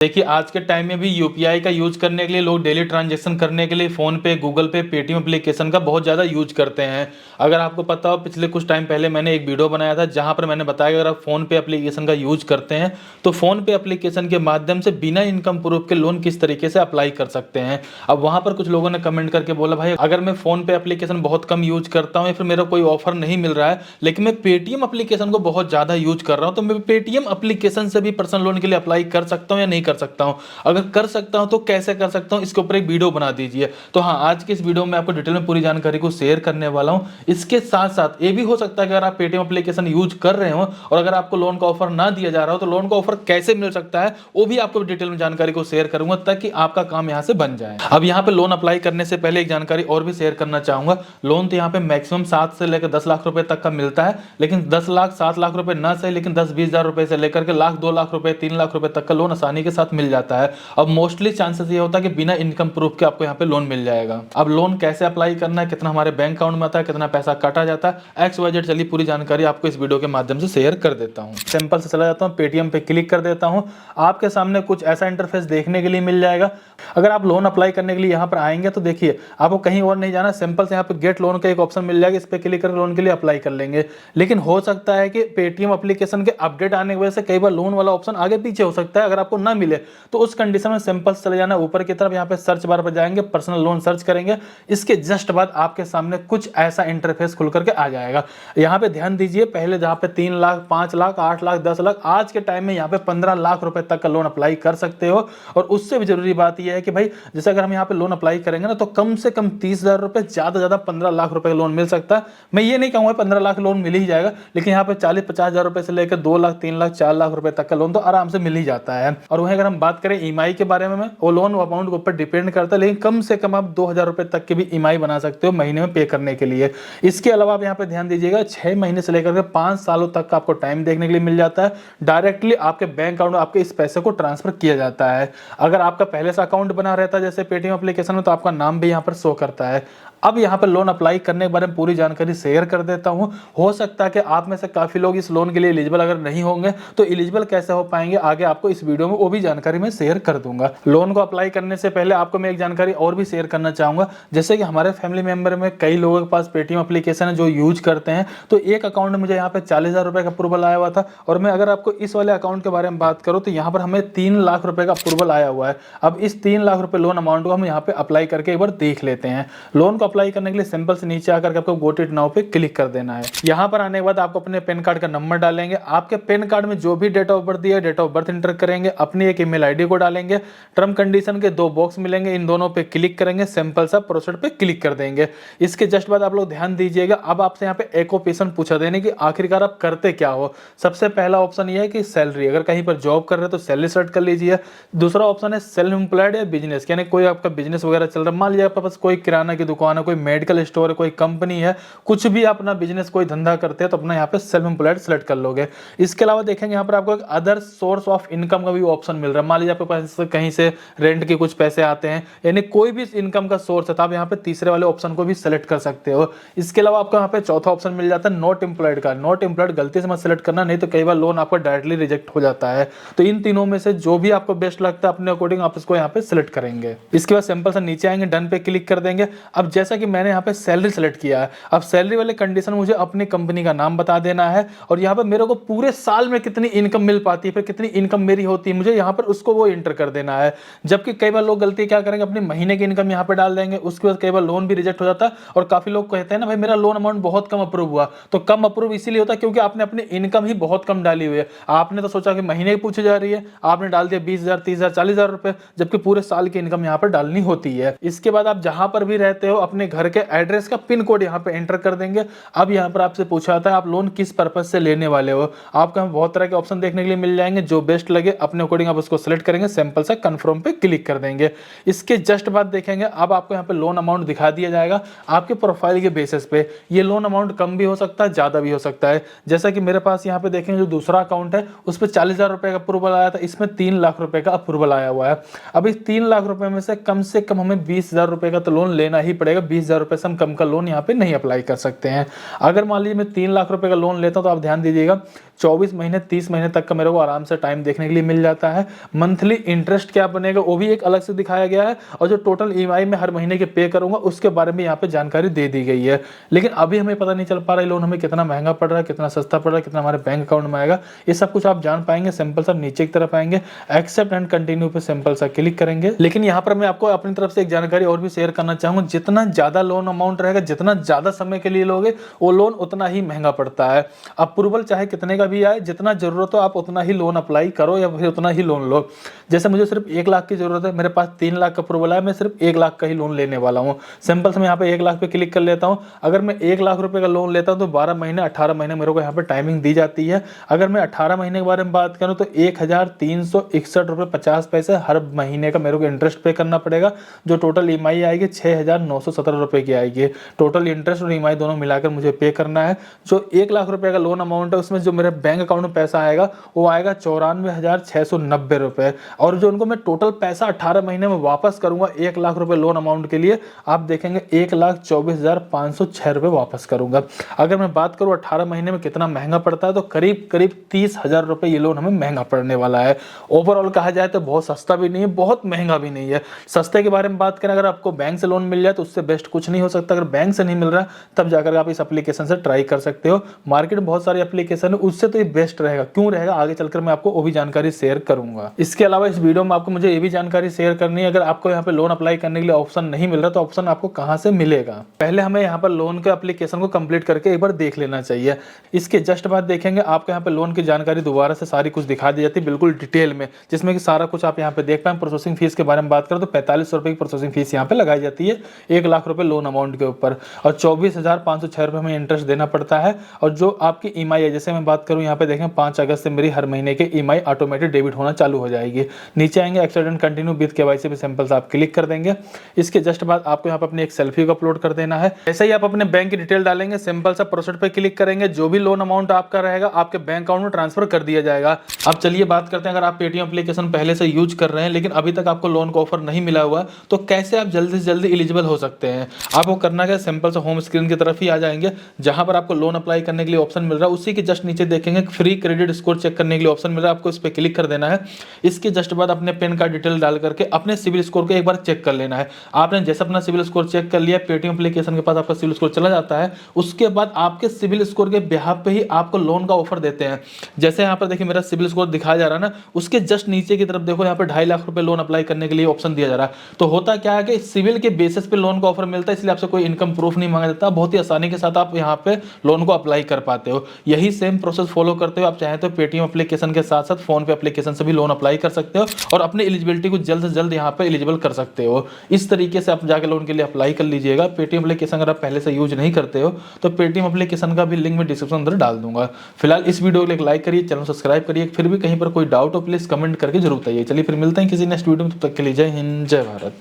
देखिए आज के टाइम में भी यूपीआई का यूज करने के लिए लोग डेली ट्रांजैक्शन करने के लिए फोन पे, गूगल पे, पेटीएम एप्लीकेशन का बहुत ज़्यादा यूज करते हैं। अगर आपको पता हो, पिछले कुछ टाइम पहले मैंने एक वीडियो बनाया था जहां पर मैंने बताया कि अगर आप फोन पे एप्लीकेशन का यूज करते हैं तो फोन पे एप्लीकेशन के माध्यम से बिना इनकम प्रूफ के लोन किस तरीके से अप्लाई कर सकते हैं। अब वहां पर कुछ लोगों ने कमेंट करके बोला, भाई अगर मैं फोन पे एप्लीकेशन बहुत कम यूज करता हूँ या फिर मेरा कोई ऑफर नहीं मिल रहा है, लेकिन मैं पेटीएम एप्लीकेशन को बहुत ज़्यादा यूज कर रहा हूँ, तो मैं पेटीएम एप्लीकेशन से भी पर्सनल लोन के लिए अप्लाई कर सकता हूँ या नहीं कर सकता हूँ? अगर कर सकता हूं तो कैसे कर सकता हूं, इसके ऊपर एक वीडियो बना दीजिए। तो हाँ, आज की इस वीडियो में आपको डिटेल में पूरी जानकारी को शेयर करने वाला हूं। इसके साथ साथ ये भी हो सकता है कि अगर आप पेटीएम एप्लीकेशन यूज कर रहे हो और अगर आपको लोन का ऑफर ना दिया जा रहा हो तो लोन का ऑफर कैसे मिल सकता है, वो भी आपको डिटेल में जानकारी को शेयर करूंगा ताकि आपका काम यहां से बन जाए। अब यहाँ पे लोन अप्लाई करने से पहले एक जानकारी और भी शेयर करना चाहूंगा। लोन तो यहाँ पे मैक्सिमम 7 से लेकर 10 लाख रुपए तक का मिलता है, लेकिन 10 लाख 7 लाख रुपए ना सही, लेकिन 10-20 हजार रुपए से लेकर के लाख 2 लाख रुपए 3 लाख रुपए तक का लोन आसानी के साथ मिल जाता है। अब मोस्टली चांसेस ये होता है कि बिना इनकम प्रूफ के आपको यहाँ पे लोन मिल जाएगा। अब लोन कैसे अप्लाई करना है, कितना हमारे बैंक अकाउंट में आता है, कितना पैसा काटा जाता है, XYZ चलिए पूरी जानकारी आपको इस वीडियो के माध्यम से शेयर कर देता हूँ। सिंपल से चला जाता हूँ, पेटीएम पे क्लिक कर देता हूँ। आपके सामने कुछ ऐसा इंटरफेस देखने के लिए मिल जाएगा। अगर आप लोन अप्लाई करने के लिए यहाँ पर आएंगे तो देखिए आपको कहीं और नहीं जाना, सिंपल से यहाँ पे गेट लोन का एक ऑप्शन मिल जाएगा, इस पे क्लिक करके लोन के लिए अप्लाई कर लेंगे। लेकिन हो सकता है कि पेटीएम एप्लीकेशन के अपडेट आने की वजह से कई बार लोन वाला ऑप्शन आगे पीछे हो सकता है। अगर आपको ना मिले तो उस कंडीशन में सिंपल चले जाना ऊपर की तरफ, यहाँ पे सर्च बार पर जाएंगे, पर्सनल लोन सर्च करेंगे। इसके जस्ट बाद आपके सामने कुछ ऐसा इंटरफेस खुल करके आ जाएगा। यहाँ पे ध्यान दीजिए, पहले जहाँ पे 3 लाख 5 लाख 8 लाख 10 लाख, आज के टाइम में यहाँ पे 15 लाख रुपए तक का लोन अप्लाई कर सकते हो। और उससे भी जरूरी बात यह है कि भाई जैसे अगर हम यहाँ पे लोन अप्लाई करेंगे ना तो कम से कम 30,000 रुपए, ज्यादा 15 लाख रुपए का लोन मिल सकता है। मैं ये नहीं कहूंगा 15 लाख लोन मिल ही जाएगा, लेकिन यहाँ पे 40-50 हजार रुपए से लेकर 2 लाख 3 लाख 4 लाख रुपए तक का लोन तो आराम से मिल ही जाता है। और वहीं अगर हम बात करें ईएमआई के बारे में, वो लोन अमाउंट के ऊपर डिपेंड करता है, लेकिन कम से कम आप 2,000 रुपए तक के भी ईएमआई बना सकते हो महीने में पे करने के लिए। इसके अलावा आप यहाँ पे ध्यान दीजिएगा, 6 महीने से लेकर के 5 सालों तक का आपको टाइम देखने के लिए मिल जाता है। डायरेक्टली आपके बैंक अकाउंट में आपके इस पैसे को ट्रांसफर किया जाता है। अगर आपका पहले से अकाउंट बना रहता है जैसे पेटीएम एप्लीकेशन में, तो आपका नाम भी यहाँ पर शो करता है। अब यहाँ पर लोन अप्लाई करने के बारे में पूरी जानकारी शेयर कर देता हूँ। हो सकता है कि आप में से काफी लोग इस लोन के लिए एलिजिबल अगर नहीं होंगे, तो एलिजिबल कैसे हो पाएंगे आगे आपको इस वीडियो में वो भी जानकारी मैं शेयर कर दूंगा। लोन को अप्लाई करने से पहले आपको मैं एक जानकारी और भी शेयर करना चाहूंगा। जैसे कि हमारे फैमिली मेंबर में कई लोगों के पास पेटीएम एप्लीकेशन है जो यूज करते हैं, तो एक अकाउंट में मुझे यहाँ पे 40,000 रुपए का अप्रूवल आया हुआ था। और मैं अगर आपको इस वाले अकाउंट के बारे में बात करूँ तो यहाँ पर हमें 3 लाख रुपए का अप्रूवल आया हुआ है। अब इस 3 लाख रुपए लोन अमाउंट को हम यहाँ पे अप्लाई करके एक बार देख लेते हैं। लोन को अप्लाई करने के लिए सिंपल से नीचे आकर के आपको गो इट नाउ पे क्लिक कर देना है। यहाँ पर आने के बाद आपको अपने पैन कार्ड का नंबर डालेंगे, आपके पैन कार्ड में जो भी डेट ऑफ बर्थ दिया है डेट ऑफ बर्थ एंटर करेंगे, अपनी एक ईमेल आईडी को डालेंगे, टर्म कंडीशन के 2 बॉक्स मिलेंगे, इन दोनों पे क्लिक करेंगे, सिंपल सा प्रोसीड पे क्लिक कर देंगे। इसके जस्ट बाद आप लोग ध्यान दीजिएगा, अब आपसे यहाँ पे एक ऑप्शन पूछा देने की आखिरकार आप करते क्या हो। सबसे पहला ऑप्शन ये है कि सैलरी, अगर कहीं पर जॉब कर रहे हो तो सैलरी सेलेक्ट कर लीजिए। दूसरा ऑप्शन है सेल्फ एम्प्लॉयड या बिजनेस, यानी कोई आपका बिजनेस वगैरह चल रहा है, मान लीजिए आपके पास कोई किराना की दुकान है, कोई मेडिकल स्टोर है, कोई कंपनी है, कुछ भी अपना बिजनेस कोई धंधा करते हैं तो अपना यहाँ पे सेल्फ एम्प्लॉयड सेलेक्ट कर लोगे। इसके अलावा देखेंगे यहाँ पर आपको एक अदर सोर्स ऑफ इनकम का भी ऑप्शन मिल रहा है। मान लीजिए आपके पास कहीं से रेंट के कुछ पैसे आते हैं, यानी कोई भी इनकम का सोर्स है, तो आप यहाँ पे तीसरे वाले ऑप्शन को भी सेलेक्ट कर सकते हो। इसके अलावा आपको यहाँ पे चौथा ऑप्शन मिल जाता है नॉट एम्प्लॉयड का। नॉट एम्प्लॉयड गलती से मत सेलेक्ट करना, नहीं तो कई बार लोन आपको डायरेक्टली रिजेक्ट हो जाता है। तो इन तीनों में से जो भी आपको बेस्ट लगता है अपने अकॉर्डिंग आप इसको यहाँ पे सेलेक्ट करेंगे। इसके बाद सिंपल से नीचे आएंगे, डन पे क्लिक कर देंगे। अब जैसा कि मैंने यहाँ पे सैलरी सेलेक्ट किया है, अब सैलरी वाले कंडीशन मुझे अपनी कंपनी का नाम बता देना है और यहाँ पर मेरे को पूरे साल में कितनी इनकम मिल पाती है, फिर कितनी इनकम मेरी होती है, मुझे यहाँ पर उसको वो इंटर कर देना है। जबकि कई बार लोग गलती क्या करेंगे, अपने महीने की इनकम यहाँ पे डाल देंगे, उसके बाद कई बार लोन भी रिजेक्ट हो जाता है। और काफी लोग कहते हैं ना भाई मेरा लोन अमाउंट बहुत कम अप्रूव हुआ, तो कम अप्रूव इसीलिए होता है क्योंकि आपने अपनी इनकम ही बहुत कम डाली हुई है। आपने तो सोचा कि महीने की पूछी जा रही है, आपने डाल दिया 20,000 30,000 40,000 रुपए, जबकि पूरे साल की इनकम यहाँ पर डालनी होती है। इसके बाद आप जहां पर भी रहते हो अपने घर के एड्रेस का पिन कोड यहाँ पे एंटर कर देंगे। अब यहाँ पर आपसे पूछा जाता है आप लोन किस पर्पज से लेने वाले हो। आपको हम बहुत तरह के ऑप्शन देखने के लिए मिल जाएंगे, जो बेस्ट लगे अपने अकॉर्डिंग आप उसको सेलेक्ट करेंगे, सिंपल सा कंफर्म पे क्लिक कर देंगे। इसके जस्ट बाद देखेंगे अब आपको यहाँ पे लोन अमाउंट दिखा दिया जाएगा आपके प्रोफाइल के बेसिस पे। ये लोन अमाउंट कम भी हो सकता है, ज्यादा भी हो सकता है। जैसा कि मेरे पास यहाँ पे देखेंगे जो दूसरा अकाउंट है उस पर 40,000 रुपए का अप्रूवल आया था, इसमें 3 लाख रुपए का अप्रूवल आया हुआ है। अब इस 3 लाख रुपए में से कम हमें 20,000 रुपए का तो लोन लेना ही पड़ेगा। 20,000 रुपए से हम कम का लोन यहाँ पे नहीं अप्लाई कर सकते हैं। अगर मान लीजिए मैं 3 लाख रुपए का लोन लेता हूं तो आप ध्यान दीजिएगा 24 महीने 30 महीने तक का मेरे को आराम से टाइम देखने के लिए मिल जाता है। मंथली इंटरेस्ट क्या बनेगा वो भी एक अलग से दिखाया गया है, और जो टोटल ईएमआई में हर महीने के पे करूंगा उसके बारे में यहाँ पे जानकारी दे दी गई है। लेकिन अभी हमें पता नहीं चल पा रहा है लोन हमें कितना महंगा पड़ रहा है, कितना सस्ता पड़ रहा है, कितना हमारे बैंक अकाउंट में आएगा, ये सब कुछ आप जान पाएंगे। सिंपल सा नीचे की तरफ आएंगे, एक्सेप्ट एंड कंटिन्यू पे सिंपल सा क्लिक करेंगे। लेकिन यहाँ पर मैं आपको अपनी तरफ से एक जानकारी और भी शेयर करना चाहूंगा, जितना ज्यादा लोन अमाउंट रहेगा, जितना ज्यादा समय के लिए लोगे वो लोन उतना ही महंगा पड़ता है। अप्रूवल चाहे कितने का भी आए, जितना जरूरत हो आप उतना ही लोन अप्लाई करो या फिर उतना ही लोन लो। जैसे मुझे सिर्फ 1 लाख की जरूरत है, मेरे पास 3 लाख का अप्रूवल है, मैं सिर्फ 1 लाख का ही लोन लेने वाला हूँ। सिंपल से मैं यहाँ पे 1 लाख पे क्लिक कर लेता हूँ। अगर मैं 1 लाख रुपए का लोन लेता हूँ तो 12 महीने 18 महीने मेरे को यहाँ पे टाइमिंग दी जाती है। अगर मैं 18 महीने के बारे में बात करूँ तो 1361 रुपये 50 पैसे हर महीने का मेरे को इंटरेस्ट पे करना पड़ेगा। जो टोटल ईएमआई आएगी 6917 रुपये की आएगी। टोटल इंटरेस्ट और ईएमआई दोनों मिलाकर मुझे पे करना है। जो 1 लाख रुपए का लोन अमाउंट है उसमें जो मेरे बैंक अकाउंट में पैसा आएगा वो आएगा 94,690 रुपये। और जो उनको मैं टोटल पैसा 18 महीने में वापस करूंगा 1 लाख रुपए लोन अमाउंट के लिए, आप देखेंगे 1,24,506 रुपये वापस करूंगा। अगर मैं बात करूं 18 महीने में कितना महंगा पड़ता है तो करीब करीब 30,000 रुपये ये लोन हमें महंगा पड़ने वाला है। ओवरऑल कहा जाए तो बहुत सस्ता भी नहीं है, बहुत महंगा भी नहीं है। सस्ते के बारे में बात करें, अगर आपको बैंक से लोन मिल जाए तो उससे बेस्ट कुछ नहीं हो सकता। अगर बैंक से नहीं मिल रहा तब जाकर आप इस एप्लीकेशन से ट्राई कर सकते हो। मार्केट में बहुत सारी एप्लीकेशन है, उससे तो ये बेस्ट रहेगा। क्यों रहेगा आगे चलकर मैं आपको वो भी जानकारी शेयर करूंगा। इसके अलावा इस वीडियो में आपको मुझे ये भी जानकारी शेयर करनी है, अगर आपको यहाँ पे लोन अप्लाई करने के लिए ऑप्शन नहीं मिल रहा तो ऑप्शन आपको कहाँ से मिलेगा। पहले हमें यहाँ पर लोन के एप्लीकेशन को कंप्लीट करके एक बार देख लेना चाहिए। इसके जस्ट बाद देखेंगे आपको यहाँ पे लोन की जानकारी दोबारा से सारी कुछ दिखा दी जाती है बिल्कुल डिटेल में, जिसमें कि सारा कुछ आप यहाँ पे देख पाए। प्रोसेसिंग फीस के बारे में बात करें तो 4500 रुपये की प्रोसेसिंग फीस यहाँ पे लगाई जाती है 1 लाख रुपए लोन अमाउंट के ऊपर, और 24,506 रुपये हमें इंटरेस्ट देना पड़ता है। और जो आपकी ईएमआई है, जैसे मैं बात करूँ यहाँ पे देखें 5 अगस्त से मेरी हर महीने की ईएमआई ऑटोमेटिक डेबिट होना चालू हो जाएगी। नीचे आएंगे accept and continue with KYC पे सिंपल से आप क्लिक कर देंगे। इसके जस्ट बाद आपको यहाँ पे अपनी एक सेल्फी को अपलोड कर देना है। ऐसे ही आप अपने बैंक की डिटेल डालेंगे, सिंपल सा प्रोसीड पे क्लिक करेंगे, जो भी लोन अमाउंट आपका रहेगा आपके बैंक अकाउंट में ट्रांसफर कर दिया जाएगा। अब चलिए बात करते हैं, अगर आप पेटीएम एप्लीकेशन पहले से यूज कर रहे हैं लेकिन अभी तक आपको लोन का ऑफर नहीं मिला हुआ तो कैसे आप जल्दी से जल्दी एलिजिबल हो सकते हैं। आपको करना क्या, सिंपल से होम स्क्रीन की तरफ ही आ जाएंगे, जहां पर आपको लोन अप्लाई करने के लिए ऑप्शन मिल रहा है उसी के जस्ट नीचे देखेंगे फ्री क्रेडिट स्कोर चेक करने के लिए ऑप्शन मिल रहा है, आपको इस पर क्लिक कर देना है। इसके जस्ट बाद अपने पेन कार्ड डिटेल डाल करके अपने सिविल स्कोर को एक बार चेक कर लेना है। आपने जैसे अपना सिविल स्कोर चेक कर लिया, पेटीएम एप्लीकेशन के पास आपका सिविल स्कोर चला जाता है, उसके बाद आपके सिविल स्कोर के बिहाफ पे ही आपको लोन का ऑफर देते हैं। जैसे यहाँ पर देखिए मेरा सिविल स्कोर दिखाया जा रहा है ना, उसके जस्ट नीचे की तरफ देखो यहाँ पर 2.5 लाख रुपए लोन अप्लाई करने के लिए ऑप्शन दिया जा रहा है। तो होता क्या है कि सिविल के बेसिस पे लोन का ऑफर मिलता है, इसलिए आपसे कोई इनकम प्रूफ नहीं मांगा जाता, बहुत ही आसानी के साथ आप यहाँ पे लोन को अप्लाई कर पाते हो। यही सेम प्रोसेस फॉलो करते हो आप चाहे तो पेटीएम एप्लीकेशन के साथ साथ फोन पे एप्लीकेशन से भी लोन अप्लाई कर सकते हो और अपनी एलिजिबिलिटी को जल्द से जल्द यहाँ पे एलिजिबल कर सकते हो। इस तरीके से आप जाके लोन के लिए अप्लाई कर लीजिएगा। पेटीएम एप्लीकेशन अगर आप पहले से यूज नहीं करते हो तो पेटीएम एप्लीकेशन का भी लिंक मैं डिस्क्रिप्शन अंदर डाल दूंगा। फिलहाल इस वीडियो को एक लाइक करिए, चैनल सब्सक्राइब करिए। फिर भी कहीं पर कोई डाउट हो प्लीज कमेंट करके जरूर बताइए। चलिए फिर मिलते हैं किसी नेक्स्ट वीडियो में, तब तक के लिए जय हिंद जय भारत।